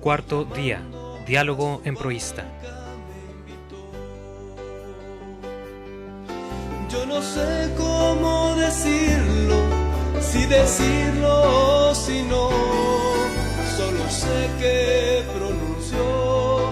Cuarto día, diálogo en Proista. Yo no sé cómo decirlo, si decirlo o si no, solo sé que pronunció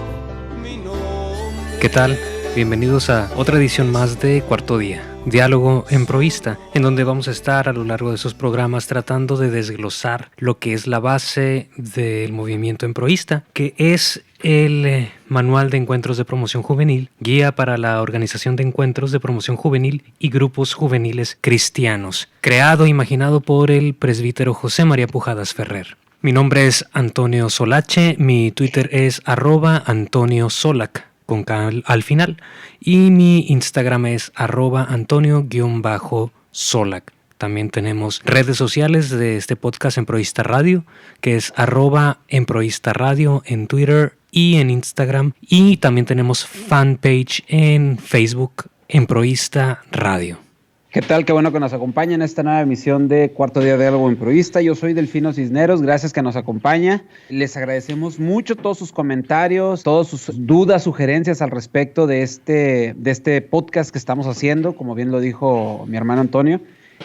mi nombre. ¿Qué tal? Bienvenidos a otra edición más de Cuarto Día, Diálogo en Proista, en donde vamos a estar a lo largo de esos programas tratando de desglosar lo que es la base del movimiento en Proista, que es el Manual de Encuentros de Promoción Juvenil, guía para la organización de encuentros de promoción juvenil y grupos juveniles cristianos, creado e imaginado por el presbítero José María Pujadas Ferrer. Mi nombre es Antonio Solache, mi Twitter es @AntonioSolac, con K al final, y mi Instagram es @Antonio_Solac. También tenemos redes sociales de este podcast en Proista Radio, que es @enproistaradio en Twitter y en Instagram, y también tenemos fanpage en Facebook en Proista Radio. ¿Qué tal? Qué bueno que nos acompaña en esta nueva emisión de Cuarto Día de Diálogo en Proista. Yo soy Delfino Cisneros, gracias que nos acompaña. Les agradecemos mucho todos sus comentarios, todas sus dudas, sugerencias al respecto de este podcast que estamos haciendo, como bien lo dijo mi hermano Antonio,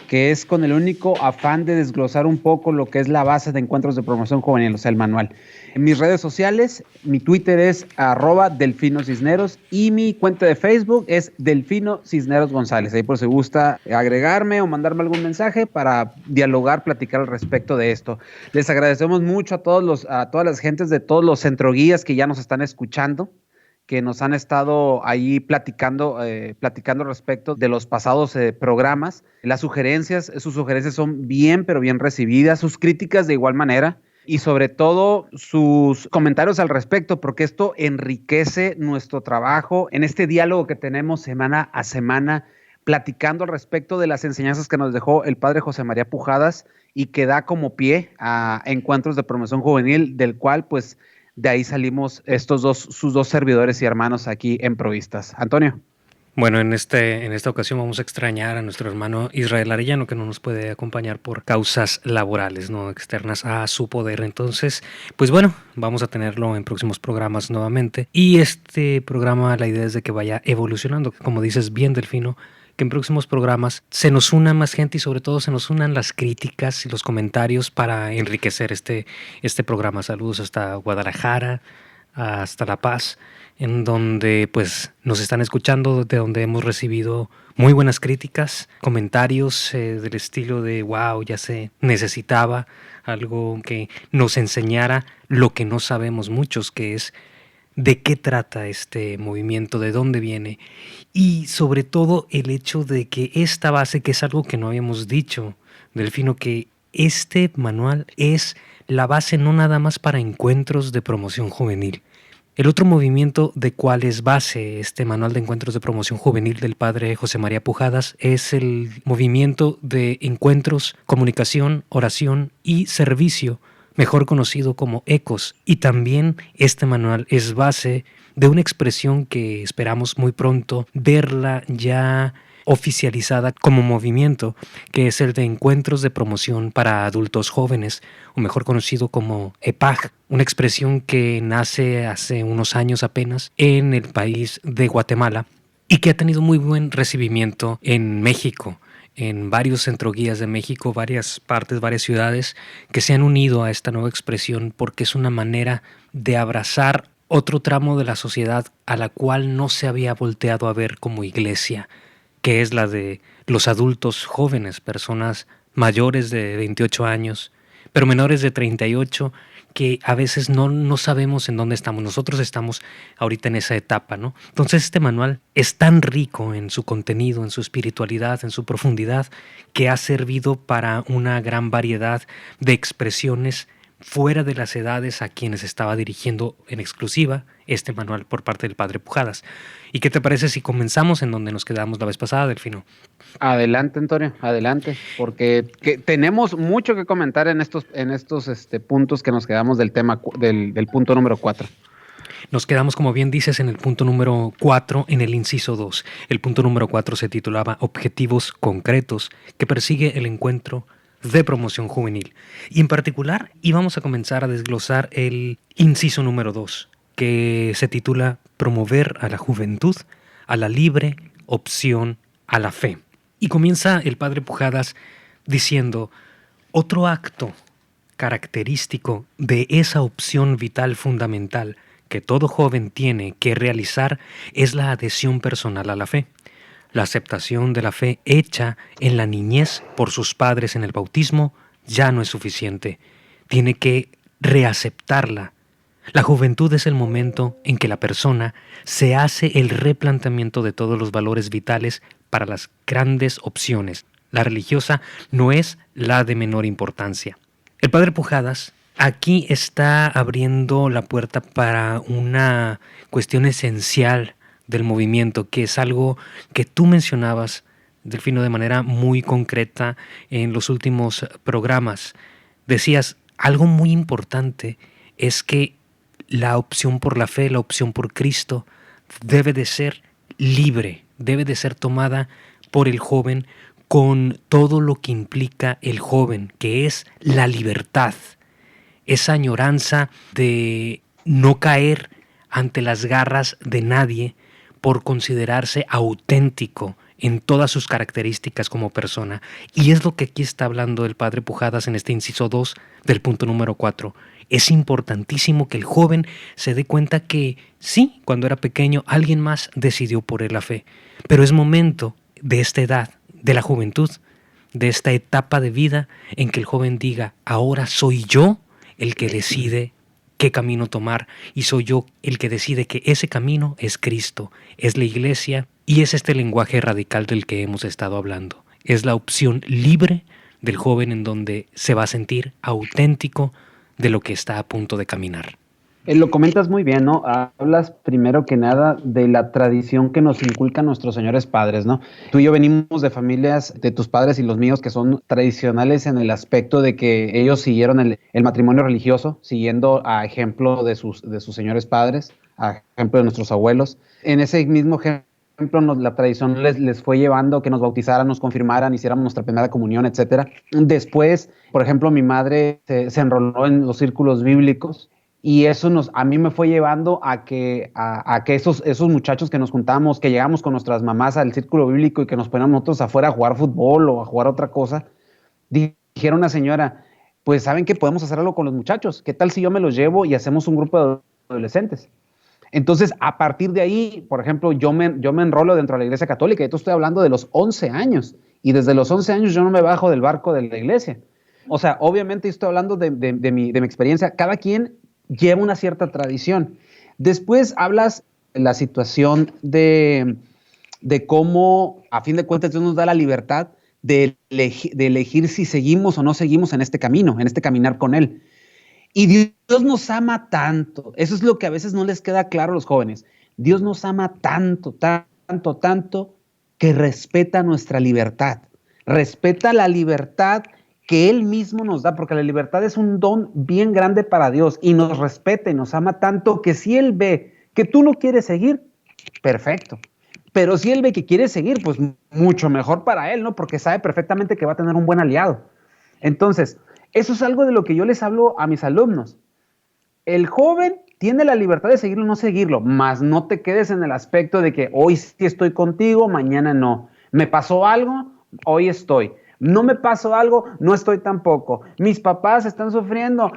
que es con el único afán de desglosar un poco lo que es la base de encuentros de promoción juvenil, o sea, el manual. En mis redes sociales, mi Twitter es @DelfinoCisneros y mi cuenta de Facebook es Delfino Cisneros González. Ahí por si gusta agregarme o mandarme algún mensaje para dialogar, platicar al respecto de esto. Les agradecemos mucho a todas las gentes de todos los centroguías que ya nos están escuchando, que nos han estado ahí platicando respecto de los pasados programas. Sus sugerencias son bien, pero bien recibidas, sus críticas de igual manera, y sobre todo sus comentarios al respecto, porque esto enriquece nuestro trabajo en este diálogo que tenemos semana a semana, platicando al respecto de las enseñanzas que nos dejó el padre José María Pujadas y que da como pie a encuentros de promoción juvenil, del cual pues de ahí salimos sus dos servidores y hermanos aquí en Provistas. Antonio. Bueno, en esta ocasión vamos a extrañar a nuestro hermano Israel Arellano, que no nos puede acompañar por causas laborales, no externas a su poder. Entonces, pues bueno, vamos a tenerlo en próximos programas nuevamente. Y este programa, la idea es de que vaya evolucionando, como dices bien, Delfino, que en próximos programas se nos una más gente y sobre todo se nos unan las críticas y los comentarios para enriquecer este programa. Saludos hasta Guadalajara, hasta La Paz, en donde pues nos están escuchando, de donde hemos recibido muy buenas críticas, comentarios del estilo de wow, ya se necesitaba algo que nos enseñara lo que no sabemos muchos, que es de qué trata este movimiento, de dónde viene, y sobre todo el hecho de que esta base, que es algo que no habíamos dicho, Delfino, que este manual es la base no nada más para encuentros de promoción juvenil. El otro movimiento de cuál es base este manual de encuentros de promoción juvenil del padre José María Pujadas es el movimiento de encuentros, comunicación, oración y servicio, mejor conocido como ECOS. Y también este manual es base de una expresión que esperamos muy pronto verla ya oficializada como movimiento, que es el de Encuentros de Promoción para Adultos Jóvenes, o mejor conocido como EPAJ, una expresión que nace hace unos años apenas en el país de Guatemala y que ha tenido muy buen recibimiento en México, en varios centroguías de México, varias partes, varias ciudades que se han unido a esta nueva expresión porque es una manera de abrazar otro tramo de la sociedad a la cual no se había volteado a ver como iglesia, que es la de los adultos jóvenes, personas mayores de 28 años, pero menores de 38, que a veces no sabemos en dónde estamos. Nosotros estamos ahorita en esa etapa, ¿no? Entonces este manual es tan rico en su contenido, en su espiritualidad, en su profundidad, que ha servido para una gran variedad de expresiones fuera de las edades a quienes estaba dirigiendo en exclusiva este manual por parte del padre Pujadas. ¿Y qué te parece si comenzamos en donde nos quedamos la vez pasada, Delfino? Adelante, Antonio, adelante, porque tenemos mucho que comentar en estos puntos que nos quedamos del tema del punto número 4. Nos quedamos, como bien dices, en el punto número 4, en el inciso 2. El punto número 4 se titulaba Objetivos concretos que persigue el encuentro de promoción juvenil. Y en particular íbamos a comenzar a desglosar el inciso número 2, que se titula Promover a la juventud a la libre opción a la fe. Y comienza el padre Pujadas diciendo: otro acto característico de esa opción vital fundamental que todo joven tiene que realizar es la adhesión personal a la fe. La aceptación de la fe hecha en la niñez por sus padres en el bautismo ya no es suficiente. Tiene que reaceptarla. La juventud es el momento en que la persona se hace el replanteamiento de todos los valores vitales para las grandes opciones. La religiosa no es la de menor importancia. El padre Pujadas aquí está abriendo la puerta para una cuestión esencial del movimiento, que es algo que tú mencionabas, Delfino, de manera muy concreta en los últimos programas. Decías, algo muy importante es que la opción por la fe, la opción por Cristo, debe de ser libre, debe de ser tomada por el joven con todo lo que implica el joven, que es la libertad, esa añoranza de no caer ante las garras de nadie por considerarse auténtico en todas sus características como persona. Y es lo que aquí está hablando el padre Pujadas en este inciso 2 del punto número 4. Es importantísimo que el joven se dé cuenta que sí, cuando era pequeño alguien más decidió por él la fe, pero es momento de esta edad, de la juventud, de esta etapa de vida en que el joven diga: ahora soy yo el que decide qué camino tomar, y soy yo el que decide que ese camino es Cristo, es la iglesia, y es este lenguaje radical del que hemos estado hablando. Es la opción libre del joven en donde se va a sentir auténtico de lo que está a punto de caminar. Lo comentas muy bien, ¿no? Hablas primero que nada de la tradición que nos inculcan nuestros señores padres, ¿no? Tú y yo venimos de familias, de tus padres y los míos, que son tradicionales en el aspecto de que ellos siguieron el matrimonio religioso, siguiendo a ejemplo de sus señores padres, a ejemplo de nuestros abuelos. En ese mismo ejemplo, la tradición les fue llevando que nos bautizaran, nos confirmaran, hiciéramos nuestra primera comunión, etcétera. Después, por ejemplo, mi madre se enroló en los círculos bíblicos. Y eso a mí me fue llevando a que esos muchachos que nos juntamos, que llegamos con nuestras mamás al círculo bíblico y que nos poníamos nosotros afuera a jugar fútbol o a jugar otra cosa, dijeron una señora: pues ¿saben qué? Podemos hacer algo con los muchachos. ¿Qué tal si yo me los llevo y hacemos un grupo de adolescentes? Entonces, a partir de ahí, por ejemplo, yo me enrolo dentro de la iglesia católica. Y esto estoy hablando de los 11 años. Y desde los 11 años yo no me bajo del barco de la iglesia. O sea, obviamente estoy hablando de mi experiencia. Cada quien lleva una cierta tradición. Después hablas de la situación de cómo, a fin de cuentas, Dios nos da la libertad de elegir si seguimos o no seguimos en este camino, en este caminar con Él. Y Dios nos ama tanto. Eso es lo que a veces no les queda claro a los jóvenes. Dios nos ama tanto, tanto, tanto, que respeta nuestra libertad. Respeta la libertad que Él mismo nos da, porque la libertad es un don bien grande para Dios, y nos respeta y nos ama tanto que si Él ve que tú no quieres seguir, perfecto. Pero si Él ve que quieres seguir, pues mucho mejor para Él, ¿no? Porque sabe perfectamente que va a tener un buen aliado. Entonces, eso es algo de lo que yo les hablo a mis alumnos. El joven tiene la libertad de seguirlo o no seguirlo, mas no te quedes en el aspecto de que hoy sí estoy contigo, mañana no. Me pasó algo, hoy estoy. No me pasó algo, no estoy tampoco. Mis papás están sufriendo,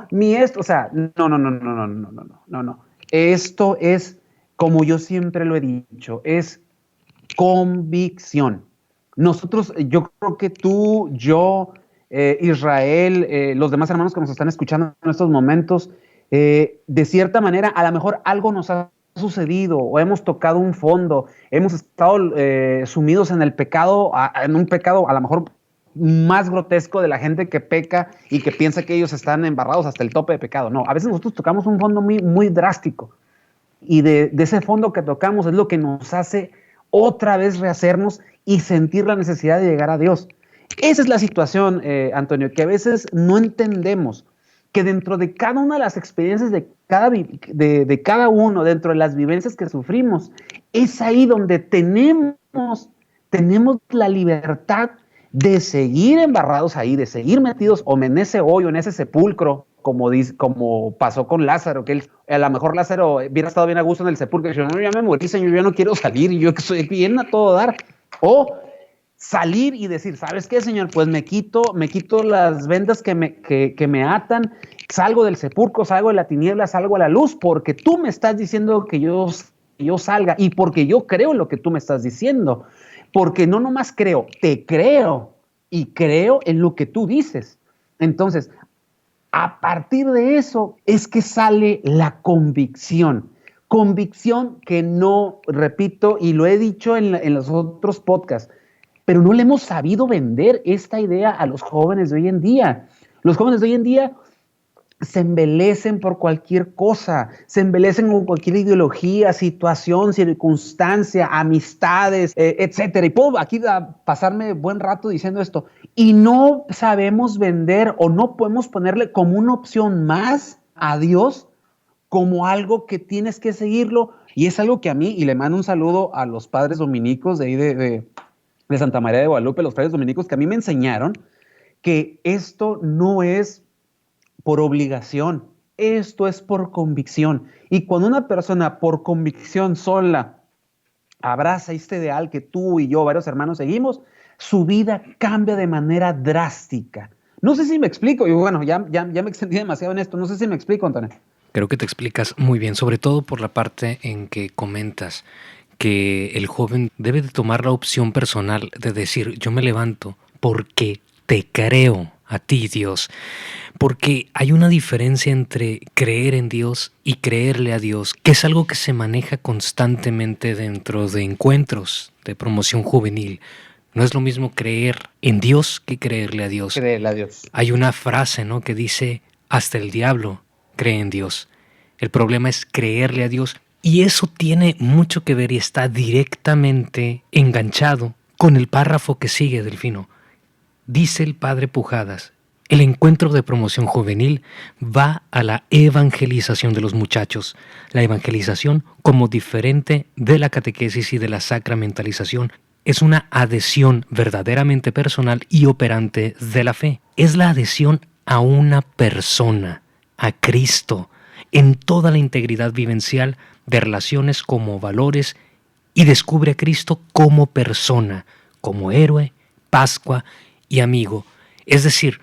o sea, no. Esto es, como yo siempre lo he dicho, es convicción. Nosotros, yo creo que tú, yo, Israel, los demás hermanos que nos están escuchando en estos momentos, de cierta manera, a lo mejor algo nos ha sucedido o hemos tocado un fondo, hemos estado sumidos en el pecado, en un pecado a lo mejor más grotesco de la gente que peca y que piensa que ellos están embarrados hasta el tope de pecado. No, a veces nosotros tocamos un fondo muy, muy drástico, y de ese fondo que tocamos es lo que nos hace otra vez rehacernos y sentir la necesidad de llegar a Dios. Esa es la situación, Antonio, que a veces no entendemos, que dentro de cada una de las experiencias de cada uno, dentro de las vivencias que sufrimos, es ahí donde tenemos la libertad de seguir embarrados ahí, de seguir metidos o en ese hoyo, en ese sepulcro, como pasó con Lázaro, que él, a lo mejor Lázaro hubiera estado bien a gusto en el sepulcro y dijo, no, ya me morí, Señor, yo no quiero salir, yo soy bien a todo dar. O salir y decir, ¿sabes qué, Señor? Pues me quito las vendas que me atan, salgo del sepulcro, salgo de la tiniebla, salgo a la luz, porque tú me estás diciendo que yo salga y porque yo creo en lo que tú me estás diciendo. Porque no nomás creo, te creo y creo en lo que tú dices. Entonces, a partir de eso es que sale la convicción. Convicción que no, repito, y lo he dicho en los otros podcasts, pero no le hemos sabido vender esta idea a los jóvenes de hoy en día. Los jóvenes de hoy en día se embelecen por cualquier cosa, se embelecen con cualquier ideología, situación, circunstancia, amistades, etcétera. Y puedo aquí pasarme buen rato diciendo esto. Y no sabemos vender o no podemos ponerle como una opción más a Dios como algo que tienes que seguirlo. Y es algo que a mí, y le mando un saludo a los padres dominicos de ahí de Santa María de Guadalupe, los padres dominicos, que a mí me enseñaron que esto no es por obligación, esto es por convicción. Y cuando una persona por convicción sola abraza este ideal que tú y yo, varios hermanos, seguimos, su vida cambia de manera drástica. No sé si me explico, y bueno, ya me extendí demasiado en esto, no sé si me explico, Antonio. Creo que te explicas muy bien, sobre todo por la parte en que comentas que el joven debe de tomar la opción personal de decir, yo me levanto porque te creo a ti, Dios. Porque hay una diferencia entre creer en Dios y creerle a Dios, que es algo que se maneja constantemente dentro de encuentros de promoción juvenil. No es lo mismo creer en Dios que creerle a Dios. Creerle a Dios. Hay una frase, ¿no?, que dice, hasta el diablo cree en Dios. El problema es creerle a Dios. Y eso tiene mucho que ver y está directamente enganchado con el párrafo que sigue, Delfino. Dice el padre Pujadas, el encuentro de promoción juvenil va a la evangelización de los muchachos. La evangelización, como diferente de la catequesis y de la sacramentalización, es una adhesión verdaderamente personal y operante de la fe. Es la adhesión a una persona, a Cristo, en toda la integridad vivencial de relaciones como valores, y descubre a Cristo como persona, como héroe, Pascua y amigo. Es decir,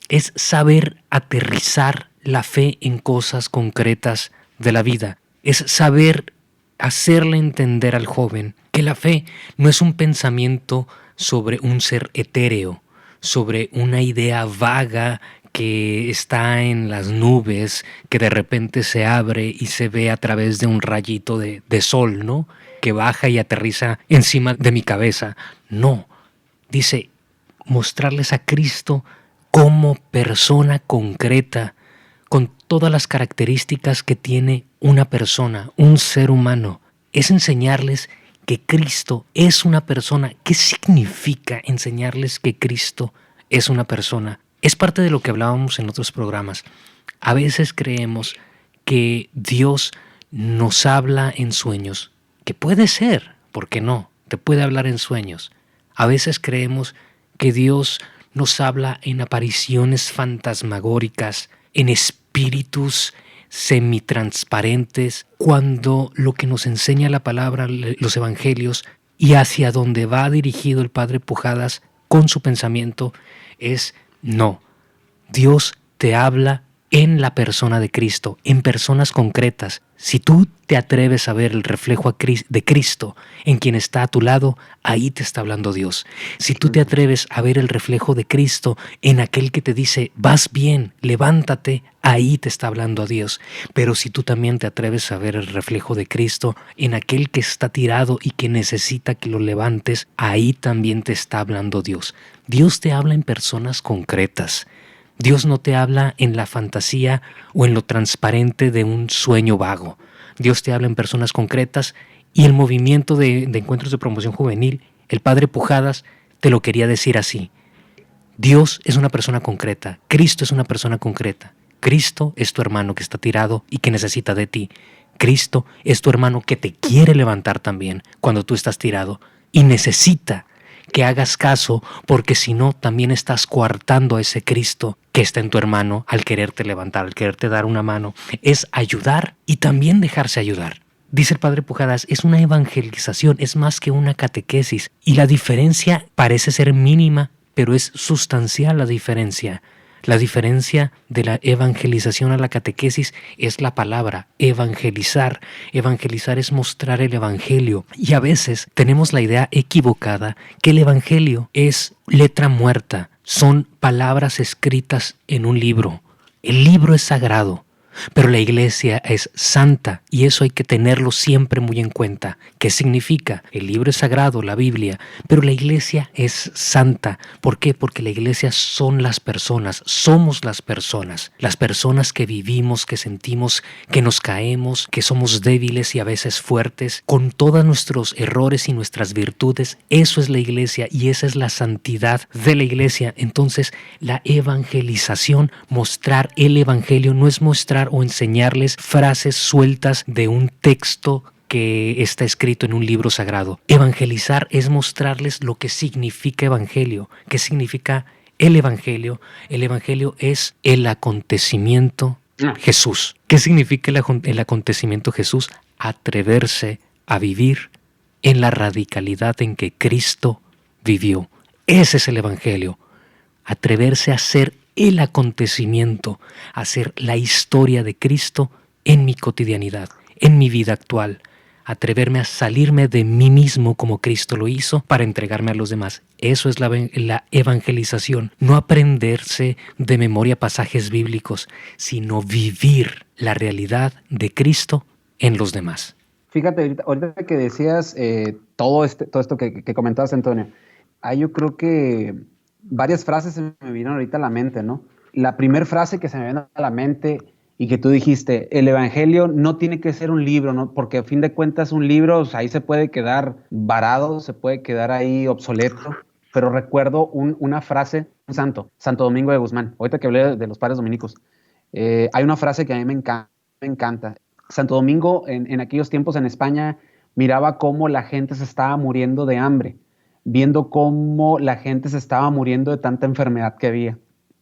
es saber aterrizar la fe en cosas concretas de la vida. Es saber hacerle entender al joven que la fe no es un pensamiento sobre un ser etéreo, sobre una idea vaga que está en las nubes, que de repente se abre y se ve a través de un rayito de sol, ¿no?, que baja y aterriza encima de mi cabeza. No, dice, mostrarles a Cristo como persona concreta, con todas las características que tiene una persona, un ser humano. Es enseñarles que Cristo es una persona. ¿Qué significa enseñarles que Cristo es una persona? Es parte de lo que hablábamos en otros programas. A veces creemos que Dios nos habla en sueños, que puede ser, ¿por qué no? Te puede hablar en sueños. A veces creemos que Dios nos habla en apariciones fantasmagóricas, en espíritus semitransparentes, cuando lo que nos enseña la palabra, los evangelios, y hacia donde va dirigido el padre Pujadas con su pensamiento es no. Dios te habla en la persona de Cristo, en personas concretas. Si tú te atreves a ver el reflejo de Cristo en quien está a tu lado, ahí te está hablando Dios. Si tú te atreves a ver el reflejo de Cristo en aquel que te dice, vas bien, levántate, ahí te está hablando a Dios. Pero si tú también te atreves a ver el reflejo de Cristo en aquel que está tirado y que necesita que lo levantes, ahí también te está hablando Dios. Dios te habla en personas concretas. Dios no te habla en la fantasía o en lo transparente de un sueño vago. Dios te habla en personas concretas, y el movimiento de encuentros de promoción juvenil, el padre Pujadas, te lo quería decir así. Dios es una persona concreta, Cristo es una persona concreta. Cristo es tu hermano que está tirado y que necesita de ti. Cristo es tu hermano que te quiere levantar también cuando tú estás tirado y necesita que hagas caso, porque si no, también estás coartando a ese Cristo que está en tu hermano al quererte levantar, al quererte dar una mano. Es ayudar y también dejarse ayudar. Dice el padre Pujadas, es una evangelización, es más que una catequesis. Y la diferencia parece ser mínima, pero es sustancial la diferencia. La diferencia de la evangelización a la catequesis es la palabra, evangelizar. Evangelizar es mostrar el evangelio. Y a veces tenemos la idea equivocada que el evangelio es letra muerta, son palabras escritas en un libro. El libro es sagrado. Pero la iglesia es santa y eso hay que tenerlo siempre muy en cuenta. ¿Qué significa? El libro es sagrado, la Biblia, pero la iglesia es santa. ¿Por qué? Porque la iglesia son las personas, somos las personas que vivimos, que sentimos, que nos caemos, que somos débiles y a veces fuertes, con todos nuestros errores y nuestras virtudes. Eso es la iglesia y esa es la santidad de la iglesia. Entonces, la evangelización, mostrar el evangelio, no es mostrar o enseñarles frases sueltas de un texto que está escrito en un libro sagrado. Evangelizar es mostrarles lo que significa evangelio. ¿Qué significa el evangelio? El evangelio es el acontecimiento Jesús. ¿Qué significa el acontecimiento Jesús? Atreverse a vivir en la radicalidad en que Cristo vivió. Ese es el evangelio. Atreverse a ser el acontecimiento, hacer la historia de Cristo en mi cotidianidad, en mi vida actual. Atreverme a salirme de mí mismo como Cristo lo hizo para entregarme a los demás. Eso es la evangelización. No aprenderse de memoria pasajes bíblicos, sino vivir la realidad de Cristo en los demás. Fíjate, ahorita que decías todo esto que comentabas, Antonio, yo creo que varias frases se me vinieron ahorita a la mente, ¿no? La primera frase que se me viene a la mente y que tú dijiste, el evangelio no tiene que ser un libro, ¿no? Porque a fin de cuentas un libro, o sea, ahí se puede quedar varado, se puede quedar ahí obsoleto. Pero recuerdo una frase, un Santo Domingo de Guzmán, ahorita que hablé de los padres dominicos, hay una frase que a mí me encanta. Santo Domingo en aquellos tiempos en España miraba cómo la gente se estaba muriendo de hambre, viendo cómo la gente se estaba muriendo de tanta enfermedad que había.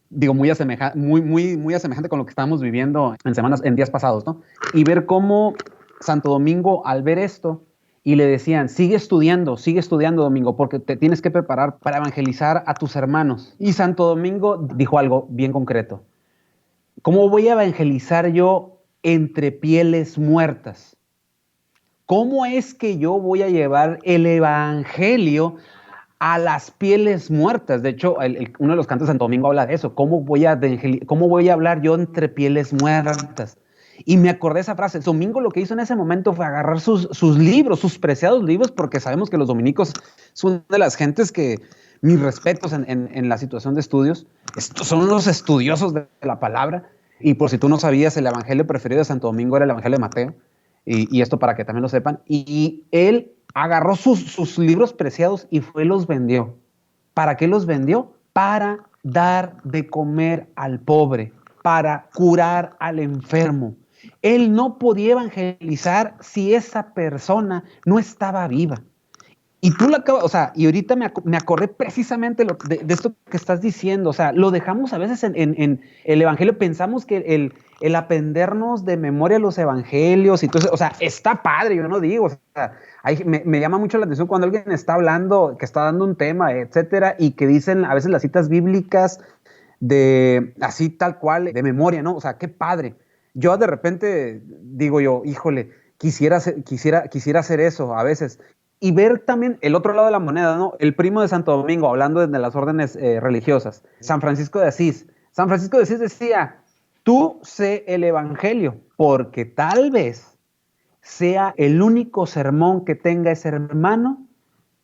Digo, muy asemejante con lo que estábamos viviendo en días pasados, ¿no? Y ver cómo Santo Domingo, al ver esto, y le decían, sigue estudiando, Domingo, porque te tienes que preparar para evangelizar a tus hermanos. Y Santo Domingo dijo algo bien concreto. ¿Cómo voy a evangelizar yo entre pieles muertas? ¿Cómo es que yo voy a llevar el evangelio a las pieles muertas? De hecho, uno de los cantos de Santo Domingo habla de eso. ¿Cómo voy a hablar yo entre pieles muertas? Y me acordé de esa frase. Domingo lo que hizo en ese momento fue agarrar sus libros, sus preciados libros, porque sabemos que los dominicos son de las gentes que, mis respetos en la situación de estudios, son unos estudiosos de la palabra. Y por si tú no sabías, el evangelio preferido de Santo Domingo era el evangelio de Mateo. Y esto para que también lo sepan. Y él agarró sus libros preciados y fue y los vendió. ¿Para qué los vendió? Para dar de comer al pobre, para curar al enfermo. Él no podía evangelizar si esa persona no estaba viva. Y tú lo acabas, o sea, y ahorita me acordé precisamente de esto que estás diciendo. O sea, lo dejamos a veces en el evangelio, pensamos que el aprendernos de memoria los evangelios y todo eso, o sea, está padre, yo no digo, o sea, me llama mucho la atención cuando alguien está hablando, que está dando un tema, etcétera, y que dicen a veces las citas bíblicas de así tal cual, de memoria, ¿no? O sea, qué padre. Yo de repente digo yo, híjole, quisiera hacer eso a veces. Y ver también el otro lado de la moneda, ¿no? El primo de Santo Domingo, hablando de las órdenes religiosas, San Francisco de Asís. San Francisco de Asís decía, tú sé el evangelio, porque tal vez sea el único sermón que tenga ese hermano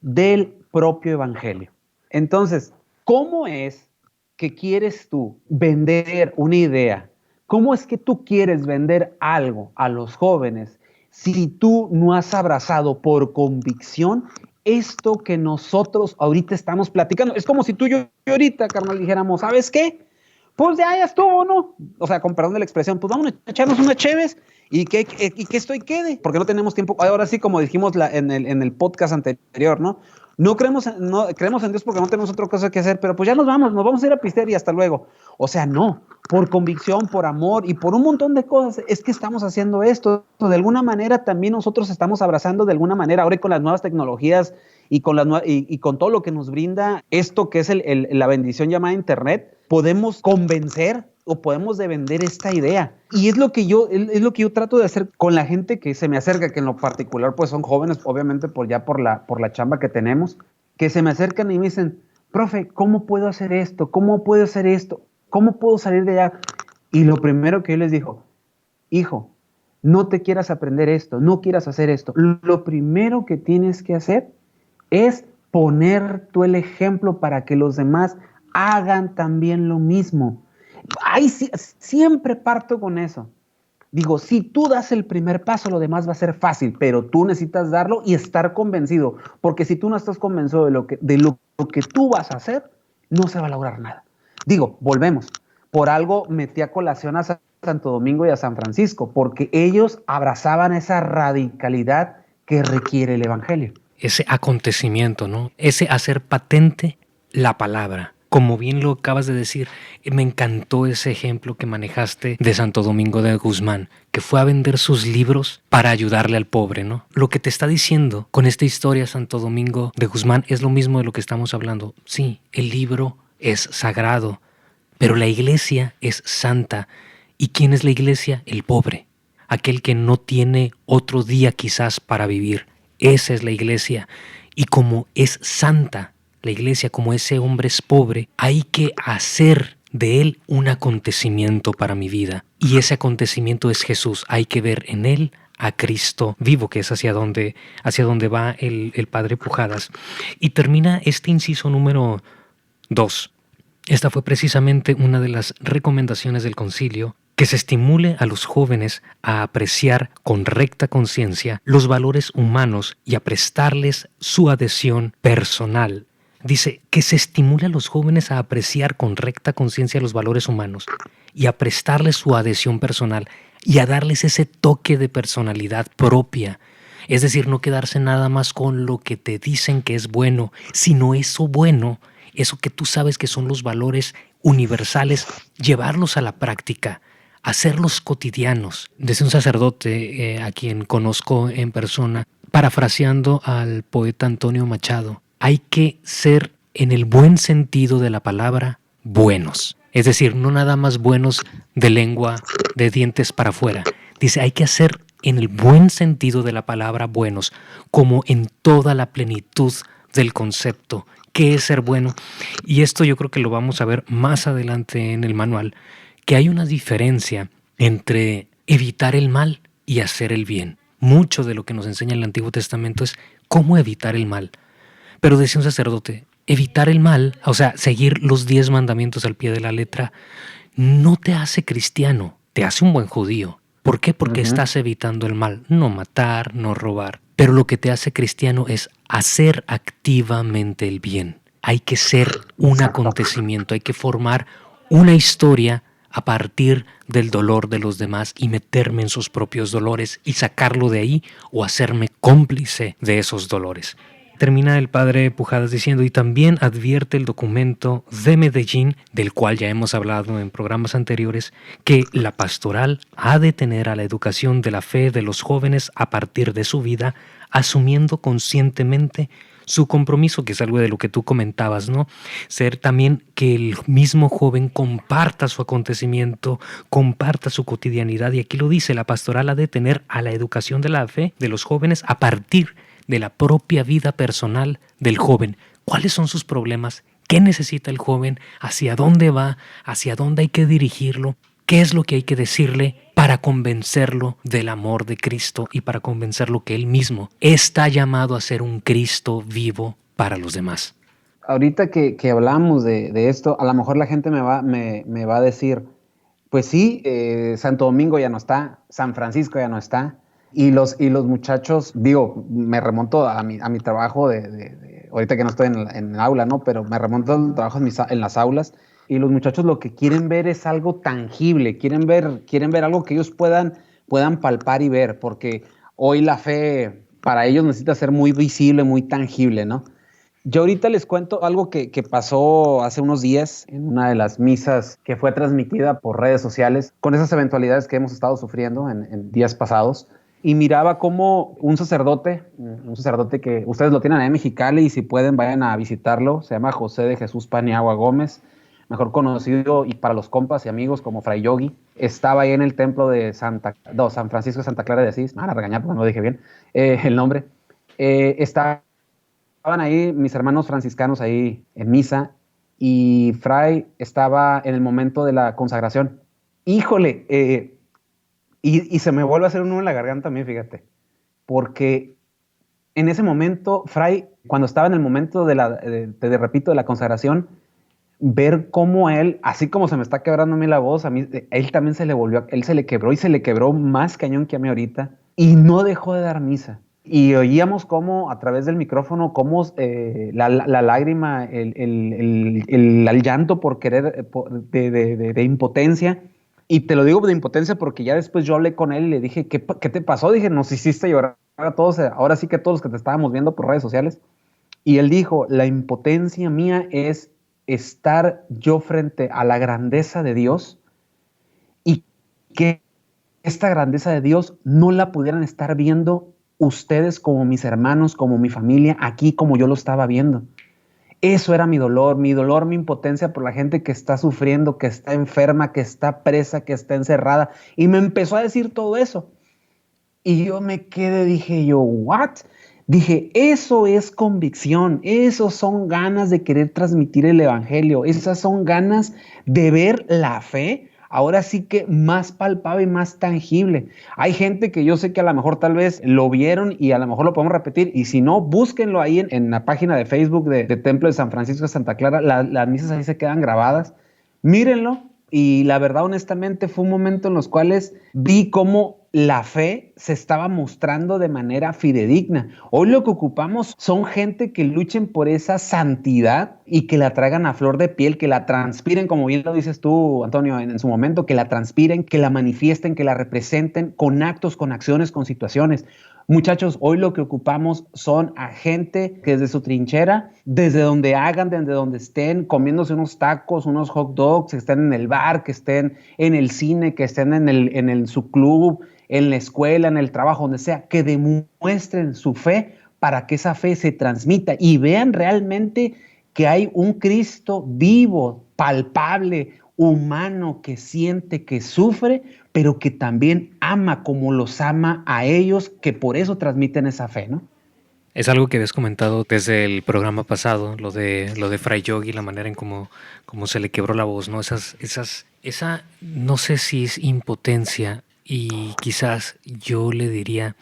del propio evangelio. Entonces, ¿cómo es que quieres tú vender una idea? ¿Cómo es que tú quieres vender algo a los jóvenes si tú no has abrazado por convicción esto que nosotros ahorita estamos platicando? Es como si tú y yo ahorita, carnal, dijéramos, ¿sabes qué? Pues ya estuvo, ¿no? O sea, con perdón de la expresión, pues vamos a echarnos unas cheves Y que esto quede, porque no tenemos tiempo. Ahora sí, como dijimos en el podcast anterior, ¿no? No creemos en Dios porque no tenemos otra cosa que hacer, pero pues ya nos vamos a ir a pistear y hasta luego. O sea, no, por convicción, por amor y por un montón de cosas es que estamos haciendo esto. De alguna manera también nosotros estamos abrazando de alguna manera, ahora con las nuevas tecnologías y con todo lo que nos brinda esto que es la bendición llamada Internet, podemos convencer o podemos de vender esta idea. Y es lo que yo trato de hacer con la gente que se me acerca, que en lo particular pues son jóvenes, obviamente por la chamba que tenemos, que se me acercan y me dicen, profe, ¿cómo puedo hacer esto? ¿Cómo puedo hacer esto? ¿Cómo puedo salir de allá? Y lo primero que yo les digo, hijo, no te quieras aprender esto, no quieras hacer esto. Lo primero que tienes que hacer es poner tú el ejemplo para que los demás hagan también lo mismo. Ay, siempre parto con eso. Digo, si tú das el primer paso, lo demás va a ser fácil, pero tú necesitas darlo y estar convencido, porque si tú no estás convencido de lo que tú vas a hacer, no se va a lograr nada. Digo, volvemos. Por algo metí a colación a Santo Domingo y a San Francisco, porque ellos abrazaban esa radicalidad que requiere el Evangelio. Ese acontecimiento, ¿no? Ese hacer patente la palabra. Como bien lo acabas de decir, me encantó ese ejemplo que manejaste de Santo Domingo de Guzmán, que fue a vender sus libros para ayudarle al pobre, ¿no? Lo que te está diciendo con esta historia Santo Domingo de Guzmán es lo mismo de lo que estamos hablando. Sí, el libro es sagrado, pero la iglesia es santa. ¿Y quién es la iglesia? El pobre, aquel que no tiene otro día quizás para vivir. Esa es la iglesia. Y como es santa, la iglesia, como ese hombre es pobre, hay que hacer de él un acontecimiento para mi vida. Y ese acontecimiento es Jesús. Hay que ver en él a Cristo vivo, que es hacia donde va el padre Pujadas. Y termina este inciso número 2. Esta fue precisamente una de las recomendaciones del concilio, que se estimule a los jóvenes a apreciar con recta conciencia los valores humanos y a prestarles su adhesión personal. Dice que se estimule a los jóvenes a apreciar con recta conciencia los valores humanos y a prestarles su adhesión personal y a darles ese toque de personalidad propia. Es decir, no quedarse nada más con lo que te dicen que es bueno, sino eso bueno, eso que tú sabes que son los valores universales, llevarlos a la práctica, hacerlos cotidianos. Desde un sacerdote a quien conozco en persona, parafraseando al poeta Antonio Machado, hay que ser, en el buen sentido de la palabra, buenos. Es decir, no nada más buenos de lengua, de dientes para afuera. Dice, hay que hacer en el buen sentido de la palabra buenos, como en toda la plenitud del concepto. ¿Qué es ser bueno? Y esto yo creo que lo vamos a ver más adelante en el manual, que hay una diferencia entre evitar el mal y hacer el bien. Mucho de lo que nos enseña el Antiguo Testamento es cómo evitar el mal. Pero decía un sacerdote, evitar el mal, o sea, seguir los 10 mandamientos al pie de la letra, no te hace cristiano, te hace un buen judío. ¿Por qué? Porque estás evitando el mal, no matar, no robar. Pero lo que te hace cristiano es hacer activamente el bien. Hay que ser un acontecimiento, hay que formar una historia a partir del dolor de los demás y meterme en sus propios dolores y sacarlo de ahí o hacerme cómplice de esos dolores. Termina el padre Pujadas diciendo, y también advierte el documento de Medellín, del cual ya hemos hablado en programas anteriores, que la pastoral ha de tener a la educación de la fe de los jóvenes a partir de su vida, asumiendo conscientemente su compromiso, que es algo de lo que tú comentabas, ¿no? Ser también que el mismo joven comparta su acontecimiento, comparta su cotidianidad, y aquí lo dice, la pastoral ha de tener a la educación de la fe de los jóvenes a partir de la propia vida personal del joven. ¿Cuáles son sus problemas? ¿Qué necesita el joven? ¿Hacia dónde va? ¿Hacia dónde hay que dirigirlo? ¿Qué es lo que hay que decirle para convencerlo del amor de Cristo y para convencerlo que él mismo está llamado a ser un Cristo vivo para los demás? Ahorita que hablamos de esto, a lo mejor la gente me va a decir, pues sí, Santo Domingo ya no está, San Francisco ya no está, y los muchachos, digo, me remonto a mi trabajo ahorita que no estoy en el aula, ¿no? Pero me remonto al trabajo en las aulas, y los muchachos lo que quieren ver es algo tangible, quieren ver algo que ellos puedan puedan palpar y ver, porque hoy la fe para ellos necesita ser muy visible, muy tangible, ¿no? Yo ahorita les cuento algo que pasó hace unos días en una de las misas que fue transmitida por redes sociales con esas eventualidades que hemos estado sufriendo en días pasados. Y miraba cómo un sacerdote que ustedes lo tienen ahí en Mexicali y si pueden vayan a visitarlo, se llama José de Jesús Paniagua Gómez, mejor conocido y para los compas y amigos como Fray Yogi, estaba ahí en el templo de San Francisco de Santa Clara de Asís, me van a regañar porque no lo dije bien el nombre, estaban ahí mis hermanos franciscanos ahí en misa y Fray estaba en el momento de la consagración. Híjole, y se me vuelve a hacer un nudo en la garganta a mí, fíjate, porque en ese momento, Fray, cuando estaba en el momento repito, de la consagración, ver cómo él, así como se me está quebrando a mí la voz, a mí, él también él se le quebró y se le quebró más cañón que a mí ahorita, y no dejó de dar misa. Y oíamos cómo a través del micrófono, cómo la lágrima, el llanto por querer, de impotencia. Y te lo digo de impotencia porque ya después yo hablé con él y le dije, ¿qué te pasó? Dije, nos hiciste llorar a todos, ahora sí que todos los que te estábamos viendo por redes sociales. Y él dijo, la impotencia mía es estar yo frente a la grandeza de Dios y que esta grandeza de Dios no la pudieran estar viendo ustedes como mis hermanos, como mi familia, aquí como yo lo estaba viendo. Eso era mi dolor, mi impotencia por la gente que está sufriendo, que está enferma, que está presa, que está encerrada. Y me empezó a decir todo eso. Y yo me quedé, dije yo, ¿what? Dije, eso es convicción, eso son ganas de querer transmitir el evangelio, esas son ganas de ver la fe, ahora sí que más palpable y más tangible. Hay gente que yo sé que a lo mejor tal vez lo vieron y a lo mejor lo podemos repetir, y si no, búsquenlo ahí en la página de Facebook de Templo de San Francisco de Santa Clara, las misas ahí se quedan grabadas, mírenlo. Y la verdad, honestamente, fue un momento en los cuales vi cómo la fe se estaba mostrando de manera fidedigna. Hoy lo que ocupamos son gente que luchen por esa santidad y que la traigan a flor de piel, que la transpiren, como bien lo dices tú, Antonio, en su momento, que la transpiren, que la manifiesten, que la representen con actos, con acciones, con situaciones. Muchachos, hoy lo que ocupamos son a gente que desde su trinchera, desde donde hagan, desde donde estén, comiéndose unos tacos, unos hot dogs, que estén en el bar, que estén en el cine, que estén en su club, en la escuela, en el trabajo, donde sea, que demuestren su fe para que esa fe se transmita y vean realmente que hay un Cristo vivo, palpable, humano, que siente, que sufre, pero que también ama como los ama a ellos, que por eso transmiten esa fe, ¿no? Es algo que habías comentado desde el programa pasado, lo de Fray Yogi, la manera en cómo se le quebró la voz, ¿no? Esa, no sé si es impotencia y quizás yo le diría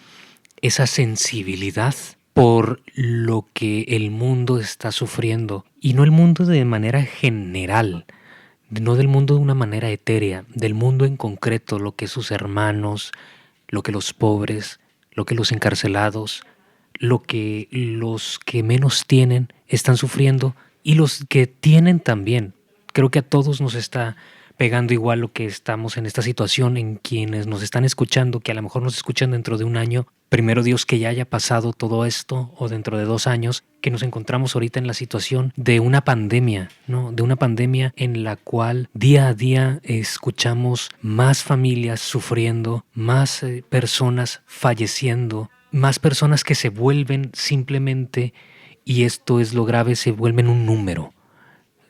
esa sensibilidad por lo que el mundo está sufriendo, y no el mundo de manera general, no del mundo de una manera etérea, del mundo en concreto, lo que sus hermanos, lo que los pobres, lo que los encarcelados, lo que los que menos tienen están sufriendo y los que tienen también. Creo que a todos nos está pegando igual lo que estamos en esta situación, en quienes nos están escuchando, que a lo mejor nos escuchan dentro de un año. Primero Dios que ya haya pasado todo esto, o dentro de 2 años, que nos encontramos ahorita en la situación de una pandemia, ¿no? De una pandemia en la cual día a día escuchamos más familias sufriendo, más personas falleciendo, más personas que se vuelven simplemente, y esto es lo grave, se vuelven un número.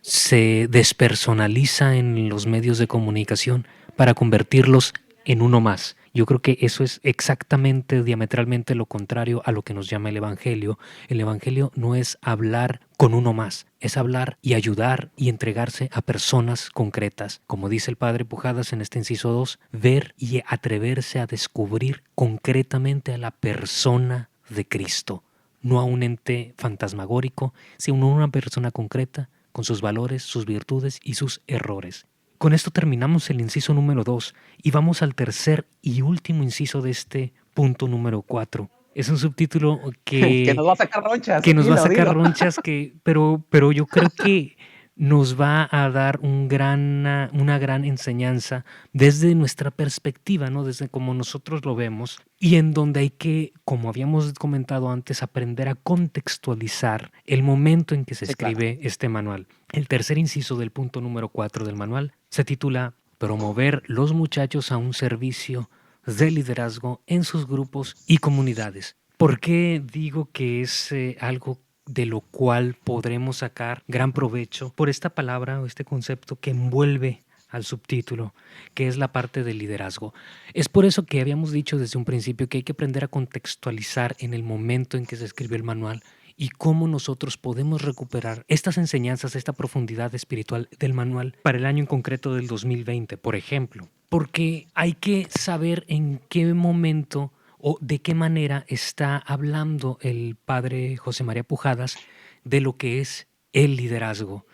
Se despersonaliza en los medios de comunicación para convertirlos en uno más. Yo creo que eso es exactamente, diametralmente lo contrario a lo que nos llama el Evangelio. El Evangelio no es hablar con uno más, es hablar y ayudar y entregarse a personas concretas. Como dice el Padre Pujadas en este inciso 2, ver y atreverse a descubrir concretamente a la persona de Cristo, no a un ente fantasmagórico, sino a una persona concreta, con sus valores, sus virtudes y sus errores. Con esto terminamos el inciso número 2 y vamos al tercer y último inciso de este punto número 4. Es un subtítulo que nos va a sacar ronchas. Que nos va a sacar ronchas, pero yo creo que nos va a dar una gran enseñanza desde nuestra perspectiva, ¿no? Desde como nosotros lo vemos, y en donde hay que, como habíamos comentado antes, aprender a contextualizar el momento en que se escribe este manual. El tercer inciso del punto número 4 del manual se titula Promover los muchachos a un servicio de liderazgo en sus grupos y comunidades. ¿Por qué digo que es algo de lo cual podremos sacar gran provecho por esta palabra o este concepto que envuelve al subtítulo, que es la parte del liderazgo? Es por eso que habíamos dicho desde un principio que hay que aprender a contextualizar en el momento en que se escribió el manual y cómo nosotros podemos recuperar estas enseñanzas, esta profundidad espiritual del manual para el año en concreto del 2020, por ejemplo. Porque hay que saber en qué momento o de qué manera está hablando el padre José María Pujadas de lo que es el liderazgo.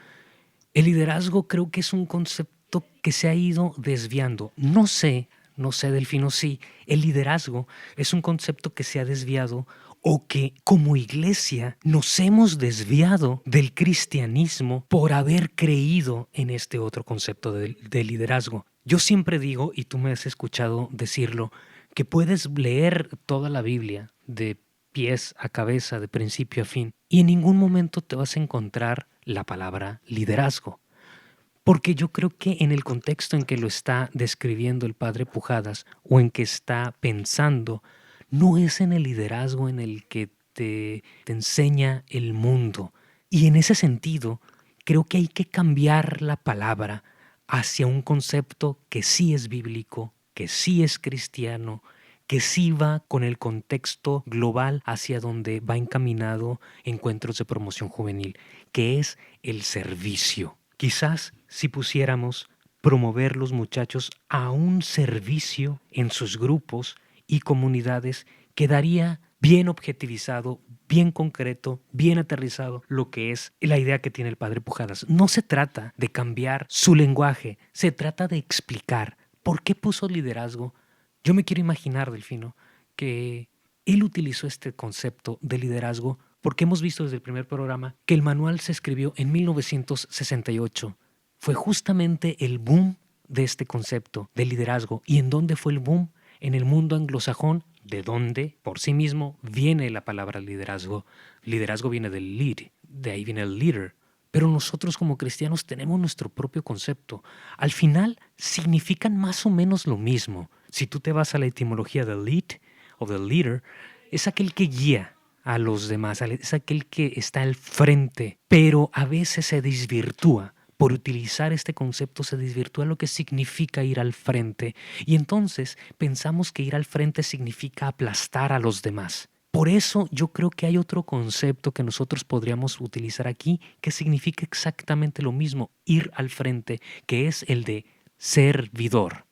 El liderazgo creo que es un concepto que se ha ido desviando. No sé, Delfino, si el liderazgo es un concepto que se ha desviado o que como iglesia nos hemos desviado del cristianismo por haber creído en este otro concepto de liderazgo. Yo siempre digo, y tú me has escuchado decirlo, que puedes leer toda la Biblia de pies a cabeza, de principio a fin, y en ningún momento te vas a encontrar la palabra liderazgo. Porque yo creo que en el contexto en que lo está describiendo el padre Pujadas o en que está pensando, no es en el liderazgo en el que te enseña el mundo. Y en ese sentido, creo que hay que cambiar la palabra hacia un concepto que sí es bíblico, que sí es cristiano, que sí va con el contexto global hacia donde va encaminado Encuentros de Promoción Juvenil, que es el servicio. Quizás si pusiéramos promover los muchachos a un servicio en sus grupos y comunidades, quedaría bien objetivizado, bien concreto, bien aterrizado lo que es la idea que tiene el padre Pujadas. No se trata de cambiar su lenguaje, se trata de explicar por qué puso liderazgo. Yo me quiero imaginar, Delfino, que él utilizó este concepto de liderazgo porque hemos visto desde el primer programa que el manual se escribió en 1968. Fue justamente el boom de este concepto de liderazgo. ¿Y en dónde fue el boom? En el mundo anglosajón, de donde por sí mismo viene la palabra liderazgo. Liderazgo viene del lead, de ahí viene el leader. Pero nosotros como cristianos tenemos nuestro propio concepto. Al final significan más o menos lo mismo. Si tú te vas a la etimología del lead o del leader, es aquel que guía a los demás, es aquel que está al frente, pero a veces se desvirtúa. Por utilizar este concepto se desvirtúa lo que significa ir al frente, y entonces pensamos que ir al frente significa aplastar a los demás. Por eso yo creo que hay otro concepto que nosotros podríamos utilizar aquí que significa exactamente lo mismo, ir al frente, que es el de servidor.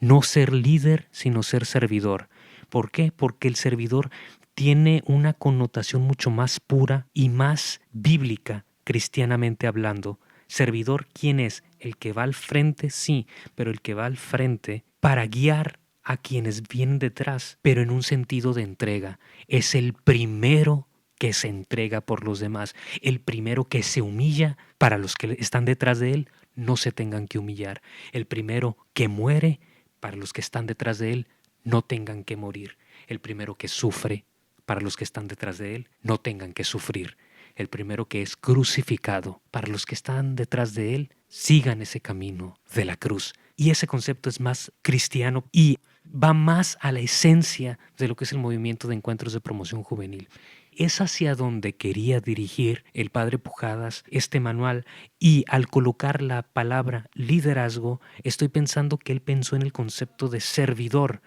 No ser líder, sino ser servidor. ¿Por qué? Porque el servidor tiene una connotación mucho más pura y más bíblica, cristianamente hablando. Servidor, ¿quién es? El que va al frente, sí, pero el que va al frente para guiar a quienes vienen detrás, pero en un sentido de entrega. Es el primero que se entrega por los demás, el primero que se humilla para los que están detrás de él no se tengan que humillar, el primero que muere para los que están detrás de él no tengan que morir, el primero que sufre para los que están detrás de él no tengan que sufrir, el primero que es crucificado para los que están detrás de él sigan ese camino de la cruz. Y ese concepto es más cristiano y va más a la esencia de lo que es el movimiento de Encuentros de Promoción Juvenil. Es hacia donde quería dirigir el padre Pujadas este manual, y al colocar la palabra liderazgo estoy pensando que él pensó en el concepto de servidor.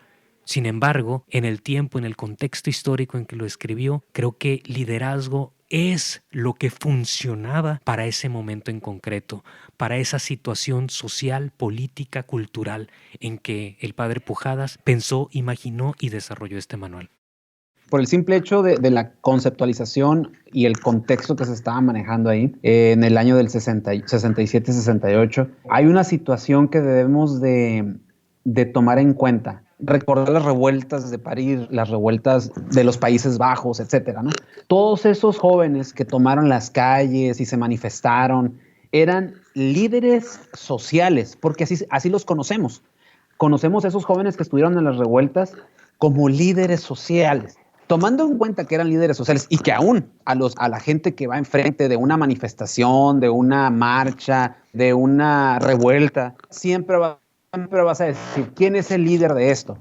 Sin embargo, en el tiempo, en el contexto histórico en que lo escribió, creo que liderazgo es lo que funcionaba para ese momento en concreto, para esa situación social, política, cultural en que el padre Pujadas pensó, imaginó y desarrolló este manual. Por el simple hecho de la conceptualización y el contexto que se estaba manejando ahí, en el año del 67-68, hay una situación que debemos de tomar en cuenta. Recordar las revueltas de París, las revueltas de los Países Bajos, etcétera, ¿no? Todos esos jóvenes que tomaron las calles y se manifestaron, eran líderes sociales, porque así los conocemos. Conocemos a esos jóvenes que estuvieron en las revueltas como líderes sociales. Tomando en cuenta que eran líderes sociales y que aún a la gente que va enfrente de una manifestación, de una marcha, de una revuelta, siempre vas a decir, ¿quién es el líder de esto?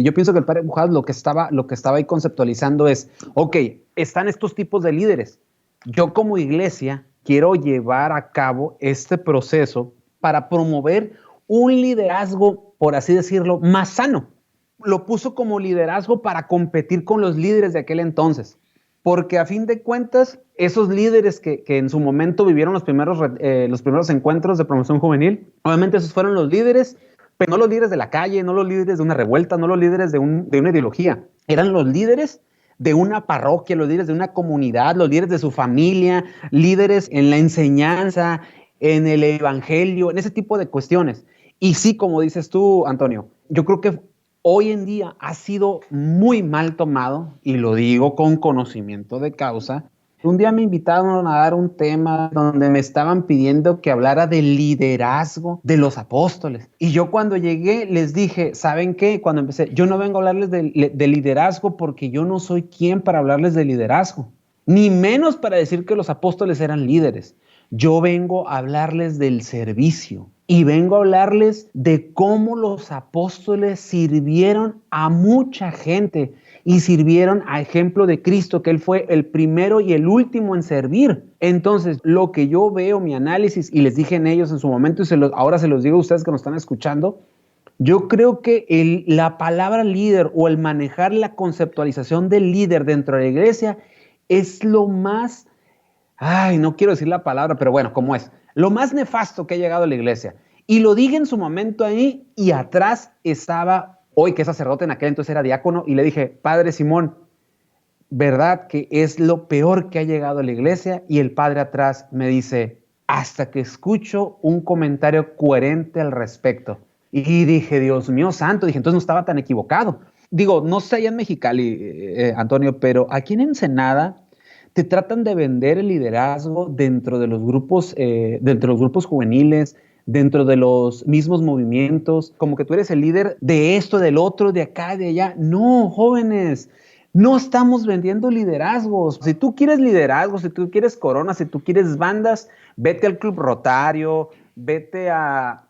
Yo pienso que el padre Bujadas lo que estaba ahí conceptualizando es, ok, están estos tipos de líderes. Yo como iglesia quiero llevar a cabo este proceso para promover un liderazgo, por así decirlo, más sano. Lo puso como liderazgo para competir con los líderes de aquel entonces. Porque a fin de cuentas, esos líderes que en su momento vivieron los primeros encuentros de promoción juvenil, obviamente esos fueron los líderes, pero no los líderes de la calle, no los líderes de una revuelta, no los líderes de una ideología. Eran los líderes de una parroquia, los líderes de una comunidad, los líderes de su familia, líderes en la enseñanza, en el evangelio, en ese tipo de cuestiones. Y sí, como dices tú, Antonio, yo creo que hoy en día ha sido muy mal tomado, y lo digo con conocimiento de causa. Un día me invitaron a dar un tema donde me estaban pidiendo que hablara del liderazgo de los apóstoles. Y yo cuando llegué les dije, ¿saben qué? Cuando empecé, yo no vengo a hablarles de liderazgo porque yo no soy quien para hablarles de liderazgo, ni menos para decir que los apóstoles eran líderes. Yo vengo a hablarles del servicio y vengo a hablarles de cómo los apóstoles sirvieron a mucha gente y sirvieron a ejemplo de Cristo, que Él fue el primero y el último en servir. Entonces, lo que yo veo, mi análisis, y les dije en ellos en su momento, y ahora se los digo a ustedes que nos están escuchando, yo creo que la palabra líder o el manejar la conceptualización del líder dentro de la iglesia es lo más, no quiero decir la palabra, pero bueno, ¿cómo es? Lo más nefasto que ha llegado a la iglesia. Y lo dije en su momento ahí, y atrás estaba hoy que es sacerdote, en aquel entonces era diácono, y le dije, Padre Simón, ¿verdad que es lo peor que ha llegado a la iglesia? Y el padre atrás me dice, hasta que escucho un comentario coherente al respecto. Y dije, Dios mío santo, dije, entonces no estaba tan equivocado. Digo, no sé allá en Mexicali, Antonio, pero aquí en Ensenada te tratan de vender el liderazgo dentro de los grupos juveniles, dentro de los mismos movimientos, como que tú eres el líder de esto, del otro, de acá, de allá. No, jóvenes, no estamos vendiendo liderazgos. Si tú quieres liderazgo, si tú quieres corona, si tú quieres bandas, vete al Club Rotario, vete a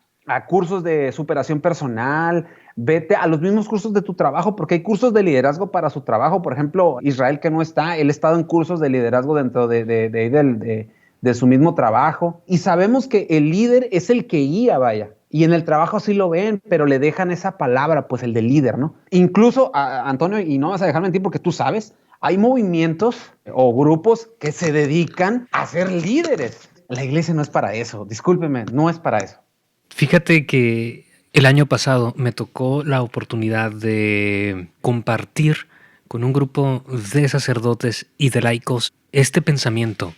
cursos de superación personal, vete a los mismos cursos de tu trabajo, porque hay cursos de liderazgo para su trabajo. Por ejemplo, Israel, que no está, él ha estado en cursos de liderazgo dentro de su mismo trabajo, y sabemos que el líder es el que guía, vaya, y en el trabajo sí lo ven, pero le dejan esa palabra, pues el de líder, ¿no? Incluso, Antonio, y no vas a dejar mentir porque tú sabes, hay movimientos o grupos que se dedican a ser líderes. La iglesia no es para eso, discúlpeme, no es para eso. Fíjate que el año pasado me tocó la oportunidad de compartir con un grupo de sacerdotes y de laicos este pensamiento.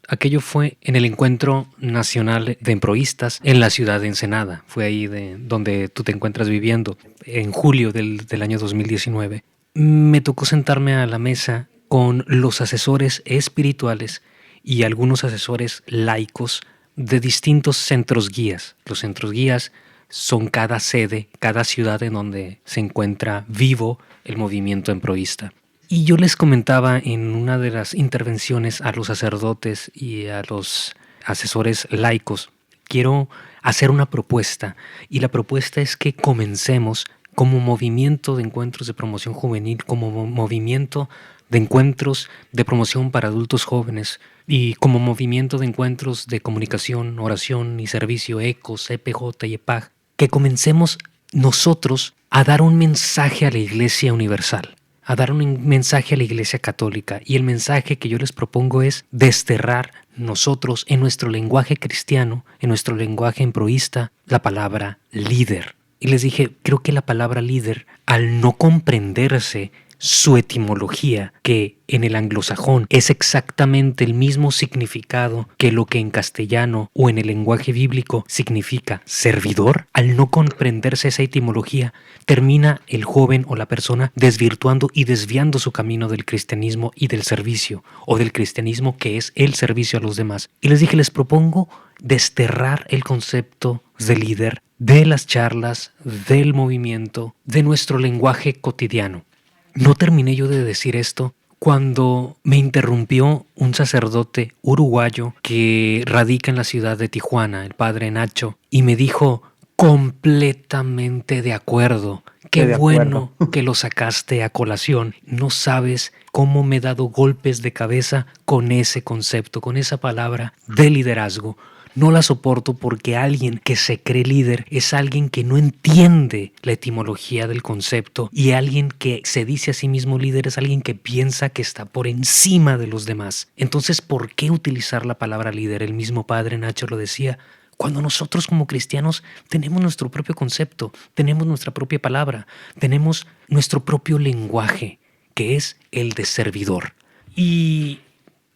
Aquello fue en el Encuentro Nacional de Emproístas en la ciudad de Ensenada. Fue ahí donde tú te encuentras viviendo, en julio del año 2019. Me tocó sentarme a la mesa con los asesores espirituales y algunos asesores laicos de distintos centros guías. Los centros guías son cada sede, cada ciudad en donde se encuentra vivo el movimiento emproísta. Y yo les comentaba en una de las intervenciones a los sacerdotes y a los asesores laicos, quiero hacer una propuesta, y la propuesta es que comencemos como movimiento de encuentros de promoción juvenil, como movimiento de encuentros de promoción para adultos jóvenes y como movimiento de encuentros de comunicación, oración y servicio, ECOS, EPJ y EPAG, que comencemos nosotros a dar un mensaje a la Iglesia Universal, a dar un mensaje a la Iglesia Católica, y el mensaje que yo les propongo es desterrar nosotros en nuestro lenguaje cristiano, en nuestro lenguaje emproísta, la palabra líder. Y les dije, creo que la palabra líder, al no comprenderse su etimología, que en el anglosajón es exactamente el mismo significado que lo que en castellano o en el lenguaje bíblico significa servidor, al no comprenderse esa etimología, termina el joven o la persona desvirtuando y desviando su camino del cristianismo y del servicio, o del cristianismo que es el servicio a los demás. Y les dije, les propongo desterrar el concepto de líder de las charlas, del movimiento, de nuestro lenguaje cotidiano. No terminé yo de decir esto cuando me interrumpió un sacerdote uruguayo que radica en la ciudad de Tijuana, el padre Nacho, y me dijo: completamente de acuerdo. Qué bueno que lo sacaste a colación. No sabes cómo me he dado golpes de cabeza con ese concepto, con esa palabra de liderazgo. No la soporto porque alguien que se cree líder es alguien que no entiende la etimología del concepto, y alguien que se dice a sí mismo líder es alguien que piensa que está por encima de los demás. Entonces, ¿por qué utilizar la palabra líder? El mismo padre Nacho lo decía. Cuando nosotros como cristianos tenemos nuestro propio concepto, tenemos nuestra propia palabra, tenemos nuestro propio lenguaje, que es el de servidor. Y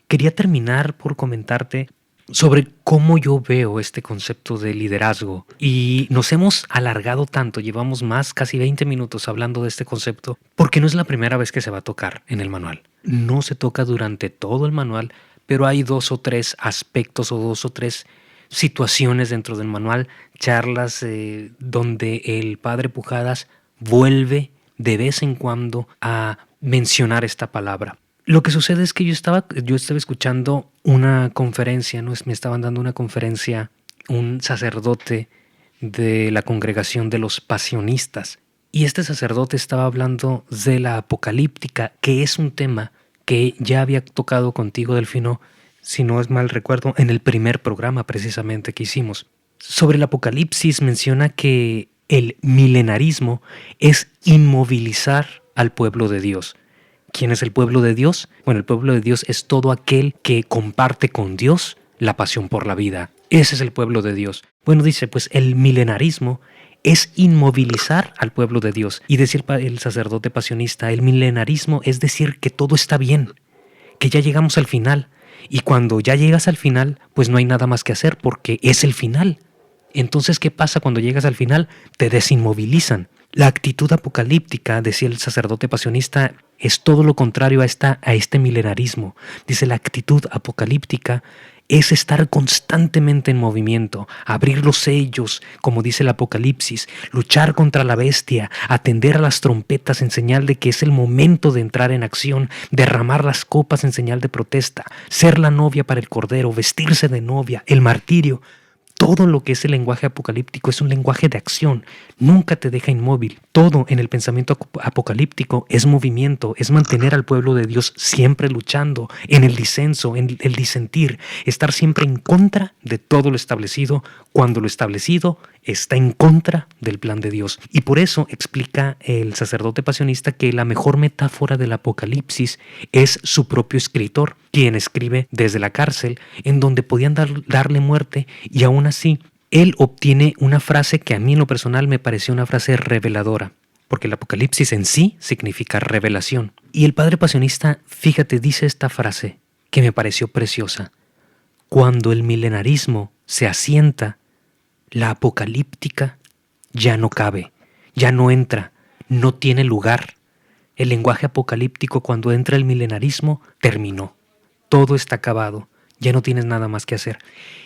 quería terminar por comentarte sobre cómo yo veo este concepto de liderazgo. Y nos hemos alargado tanto, llevamos casi 20 minutos hablando de este concepto, porque no es la primera vez que se va a tocar en el manual. No se toca durante todo el manual, pero hay 2 o 3 aspectos o 2 o 3 situaciones dentro del manual, charlas donde el padre Pujadas vuelve de vez en cuando a mencionar esta palabra. Lo que sucede es que yo estaba escuchando una conferencia, ¿no? Me estaban dando una conferencia un sacerdote de la congregación de los pasionistas, y este sacerdote estaba hablando de la apocalíptica, que es un tema que ya había tocado contigo, Delfino, si no es mal recuerdo, en el primer programa precisamente que hicimos. Sobre el Apocalipsis menciona que el milenarismo es inmovilizar al pueblo de Dios. ¿Quién es el pueblo de Dios? Bueno, el pueblo de Dios es todo aquel que comparte con Dios la pasión por la vida. Ese es el pueblo de Dios. Bueno, dice, pues el milenarismo es inmovilizar al pueblo de Dios. Y decir el sacerdote pasionista, el milenarismo es decir que todo está bien, que ya llegamos al final. Y cuando ya llegas al final, pues no hay nada más que hacer porque es el final. Entonces, ¿qué pasa cuando llegas al final? Te desinmovilizan. La actitud apocalíptica, decía el sacerdote pasionista, es todo lo contrario a este milenarismo. Dice, la actitud apocalíptica es estar constantemente en movimiento, abrir los sellos, como dice el Apocalipsis, luchar contra la bestia, atender a las trompetas en señal de que es el momento de entrar en acción, derramar las copas en señal de protesta, ser la novia para el Cordero, vestirse de novia, el martirio. Todo lo que es el lenguaje apocalíptico es un lenguaje de acción, nunca te deja inmóvil. Todo en el pensamiento apocalíptico es movimiento, es mantener al pueblo de Dios siempre luchando, en el disenso, en el disentir, estar siempre en contra de todo lo establecido, cuando lo establecido está en contra del plan de Dios. Y por eso explica el sacerdote pasionista que la mejor metáfora del Apocalipsis es su propio escritor, quien escribe desde la cárcel, en donde podían darle muerte, y aún así él obtiene una frase que a mí en lo personal me pareció una frase reveladora, porque el Apocalipsis en sí significa revelación. Y el padre pasionista, fíjate, dice esta frase que me pareció preciosa: cuando el milenarismo se asienta, la apocalíptica ya no cabe, ya no entra, no tiene lugar. El lenguaje apocalíptico, cuando entra el milenarismo, terminó. Todo está acabado, ya no tienes nada más que hacer.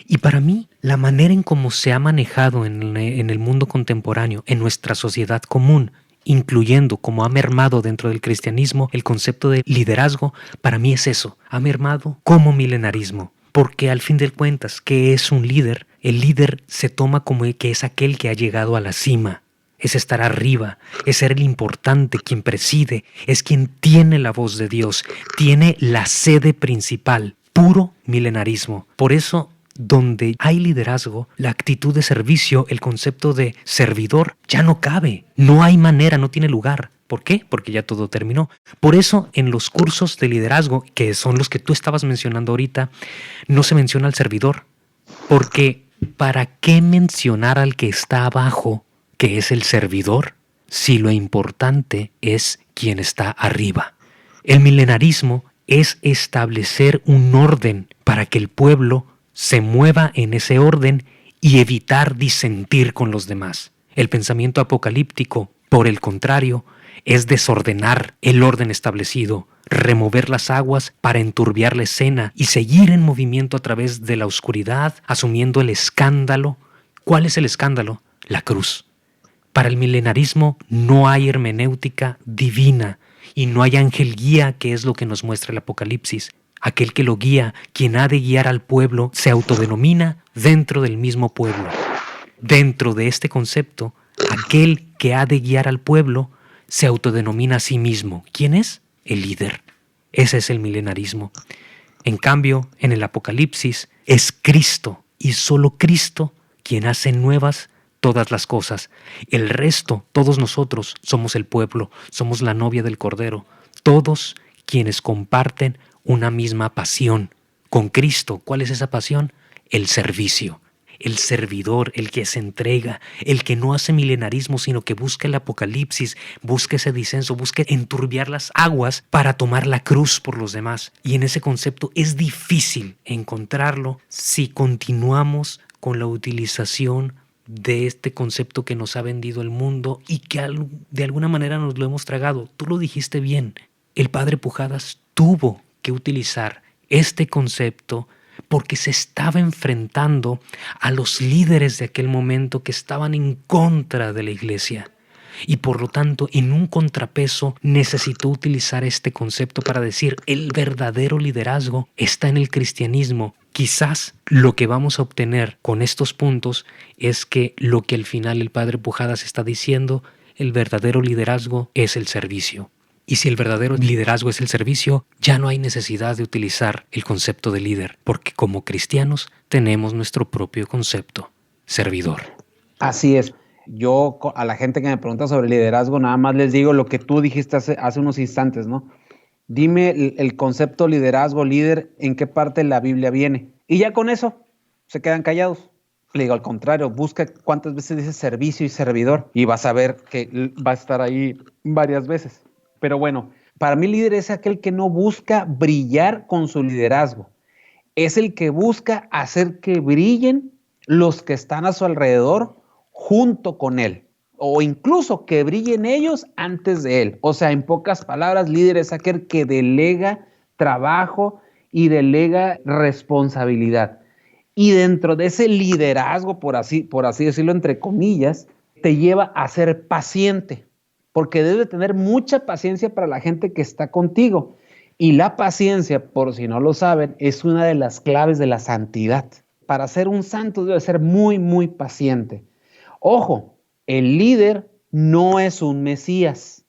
Y para mí, la manera en cómo se ha manejado en el mundo contemporáneo, en nuestra sociedad común, incluyendo como ha mermado dentro del cristianismo el concepto de liderazgo, para mí es eso, ha mermado como milenarismo. Porque al fin de cuentas, ¿qué es un líder? El líder se toma como que es aquel que ha llegado a la cima. Es estar arriba, es ser el importante, quien preside, es quien tiene la voz de Dios, tiene la sede principal, puro milenarismo. Por eso, donde hay liderazgo, la actitud de servicio, el concepto de servidor, ya no cabe, no hay manera, no tiene lugar. ¿Por qué? Porque ya todo terminó. Por eso en los cursos de liderazgo, que son los que tú estabas mencionando ahorita, no se menciona al servidor. Porque ¿para qué mencionar al que está abajo, que es el servidor, si lo importante es quien está arriba? El milenarismo es establecer un orden para que el pueblo se mueva en ese orden y evitar disentir con los demás. El pensamiento apocalíptico, por el contrario, es desordenar el orden establecido, remover las aguas para enturbiar la escena y seguir en movimiento a través de la oscuridad, asumiendo el escándalo. ¿Cuál es el escándalo? La cruz. Para el milenarismo no hay hermenéutica divina y no hay ángel guía, que es lo que nos muestra el Apocalipsis. Aquel que lo guía, quien ha de guiar al pueblo, se autodenomina dentro del mismo pueblo. Dentro de este concepto, aquel que ha de guiar al pueblo se autodenomina a sí mismo. ¿Quién es? El líder. Ese es el milenarismo. En cambio, en el Apocalipsis es Cristo y solo Cristo quien hace nuevas todas las cosas. El resto, todos nosotros, somos el pueblo, somos la novia del Cordero, todos quienes comparten una misma pasión con Cristo. ¿Cuál es esa pasión? El servicio. El servidor, el que se entrega, el que no hace milenarismo, sino que busca el Apocalipsis, busca ese disenso, busca enturbiar las aguas para tomar la cruz por los demás. Y en ese concepto es difícil encontrarlo si continuamos con la utilización de este concepto que nos ha vendido el mundo y que de alguna manera nos lo hemos tragado. Tú lo dijiste bien, el padre Pujadas tuvo que utilizar este concepto porque se estaba enfrentando a los líderes de aquel momento que estaban en contra de la iglesia. Y por lo tanto, en un contrapeso, necesitó utilizar este concepto para decir: el verdadero liderazgo está en el cristianismo. Quizás lo que vamos a obtener con estos puntos es que lo que al final el padre Pujadas está diciendo, el verdadero liderazgo es el servicio. Y si el verdadero liderazgo es el servicio, ya no hay necesidad de utilizar el concepto de líder, porque como cristianos tenemos nuestro propio concepto, servidor. Así es. Yo a la gente que me pregunta sobre liderazgo, nada más les digo lo que tú dijiste hace unos instantes, ¿no? Dime el concepto liderazgo, líder, ¿en qué parte de la Biblia viene? Y ya con eso se quedan callados. Le digo, al contrario, busca cuántas veces dice servicio y servidor y vas a ver que va a estar ahí varias veces. Pero bueno, para mí líder es aquel que no busca brillar con su liderazgo. Es el que busca hacer que brillen los que están a su alrededor junto con él. O incluso que brillen ellos antes de él. O sea, en pocas palabras, líder es aquel que delega trabajo y delega responsabilidad. Y dentro de ese liderazgo, por así decirlo, entre comillas, te lleva a ser paciente. Porque debe tener mucha paciencia para la gente que está contigo. Y la paciencia, por si no lo saben, es una de las claves de la santidad. Para ser un santo debe ser muy, muy paciente. Ojo, el líder no es un Mesías.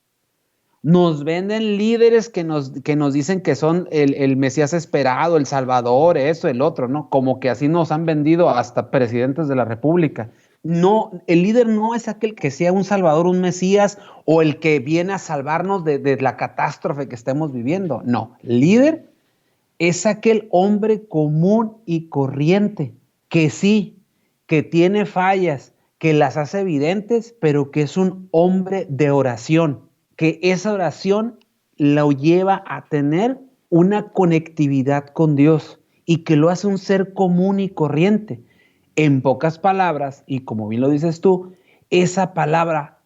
Nos venden líderes que nos dicen que son el Mesías esperado, el Salvador, eso, el otro, ¿no? Como que así nos han vendido hasta presidentes de la República. No, el líder no es aquel que sea un Salvador, un Mesías, o el que viene a salvarnos de la catástrofe que estemos viviendo. No, líder es aquel hombre común y corriente, que sí, que tiene fallas, que las hace evidentes, pero que es un hombre de oración, que esa oración lo lleva a tener una conectividad con Dios y que lo hace un ser común y corriente. En pocas palabras, y como bien lo dices tú, esa palabra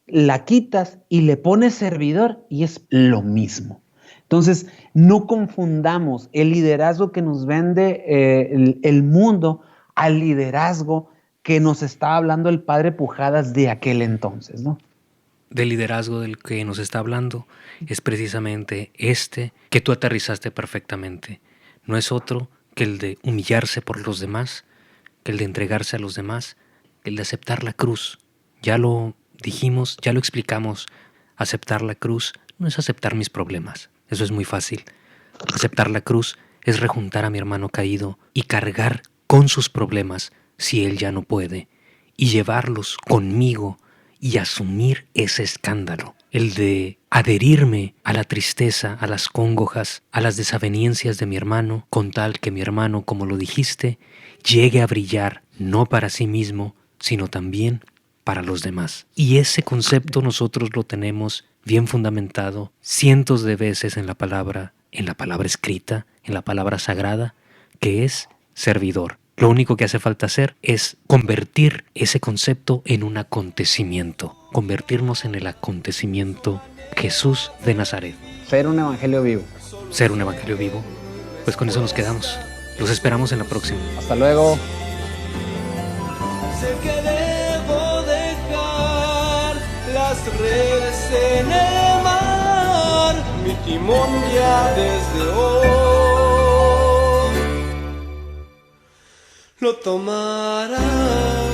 la quitas y le pones servidor y es lo mismo. Entonces, no confundamos el liderazgo que nos vende el mundo al liderazgo que nos está hablando el padre Pujadas de aquel entonces, ¿no? Del liderazgo del que nos está hablando es precisamente este que tú aterrizaste perfectamente. No es otro que el de humillarse por los demás, que el de entregarse a los demás, que el de aceptar la cruz. Ya lo dijimos, ya lo explicamos. Aceptar la cruz no es aceptar mis problemas. Eso es muy fácil. Aceptar la cruz es rejuntar a mi hermano caído y cargar con sus problemas si él ya no puede, y llevarlos conmigo y asumir ese escándalo, el de adherirme a la tristeza, a las congojas, a las desavenencias de mi hermano, con tal que mi hermano, como lo dijiste, llegue a brillar no para sí mismo, sino también para los demás. Y ese concepto nosotros lo tenemos bien fundamentado cientos de veces en la palabra escrita, en la palabra sagrada, que es servidor. Lo único que hace falta hacer es convertir ese concepto en un acontecimiento. convertirnos en el acontecimiento Jesús de Nazaret. Ser un evangelio vivo. Ser un evangelio vivo. Pues con eso nos quedamos. Los esperamos en la próxima. Hasta luego. Sé que debo dejar las redes en el mar, mi timón ya desde hoy lo tomará.